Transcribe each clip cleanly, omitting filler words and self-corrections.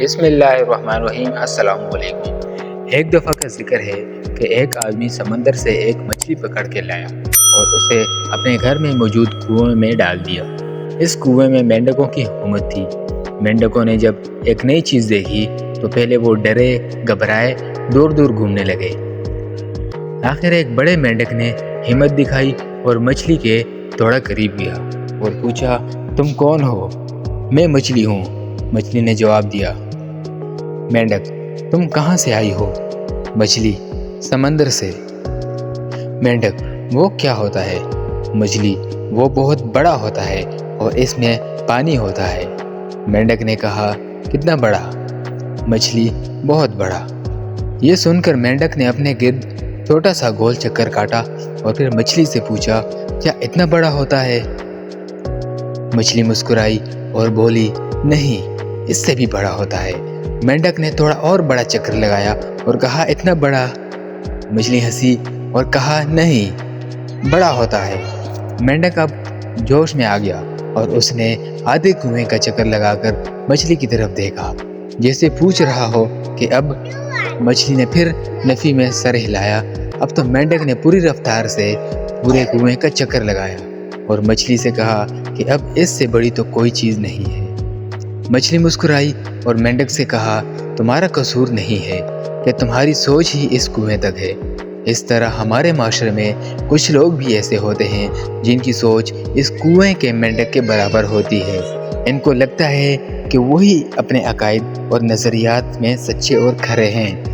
بسم اللہ الرحمن الرحیم۔ السلام علیکم۔ ایک دفعہ کا ذکر ہے کہ ایک آدمی سمندر سے ایک مچھلی پکڑ کے لایا اور اسے اپنے گھر میں موجود کنویں میں ڈال دیا۔ اس کنویں میں مینڈکوں کی حکومت تھی۔ مینڈکوں نے جب ایک نئی چیز دیکھی تو پہلے وہ ڈرے گھبرائے دور دور گھومنے لگے۔ آخر ایک بڑے مینڈک نے ہمت دکھائی اور مچھلی کے تھوڑا قریب گیا اور پوچھا، تم کون ہو؟ میں مچھلی ہوں، مچھلی نے جواب دیا۔ مینڈک، تم کہاں سے آئی ہو؟ مچھلی، سمندر سے۔ مینڈک، وہ کیا ہوتا ہے؟ مچھلی، وہ بہت بڑا ہوتا ہے اور اس میں پانی ہوتا ہے۔ مینڈک نے کہا، کتنا بڑا؟ مچھلی، بہت بڑا۔ یہ سن کر مینڈک نے اپنے گرد چھوٹا سا گول چکر کاٹا اور پھر مچھلی سے پوچھا، کیا اتنا بڑا ہوتا ہے؟ مچھلی مسکرائی اور بولی، نہیں، اس سے بھی بڑا ہوتا ہے۔ مینڈک نے تھوڑا اور بڑا چکر لگایا اور کہا، اتنا بڑا؟ مچھلی ہنسی اور کہا، نہیں، بڑا ہوتا ہے۔ مینڈک اب جوش میں آ گیا اور اس نے آدھے کنویں کا چکر لگا کر مچھلی کی طرف دیکھا، جیسے پوچھ رہا ہو کہ اب۔ مچھلی نے پھر نفی میں سر ہلایا۔ اب تو مینڈک نے پوری رفتار سے پورے کنویں کا چکر لگایا اور مچھلی سے کہا کہ اب اس سے بڑی تو کوئی چیز نہیں ہے۔ مچھلی مسکرائی اور مینڈک سے کہا، تمہارا قصور نہیں ہے کہ تمہاری سوچ ہی اس کنویں تک ہے۔ اس طرح ہمارے معاشرے میں کچھ لوگ بھی ایسے ہوتے ہیں جن کی سوچ اس کنویں کے مینڈک کے برابر ہوتی ہے۔ ان کو لگتا ہے کہ وہی اپنے عقائد اور نظریات میں سچے اور کھرے ہیں۔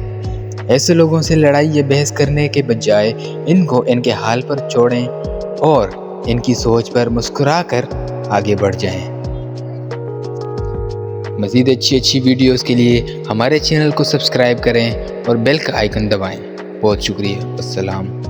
ایسے لوگوں سے لڑائی یا بحث کرنے کے بجائے ان کو ان کے حال پر چھوڑیں اور ان کی سوچ پر مسکرا کر آگے بڑھ جائیں۔ مزید اچھی ویڈیوز کے لیے ہمارے چینل کو سبسکرائب کریں اور بیل کا آئیکن دبائیں۔ بہت شکریہ۔ السلام۔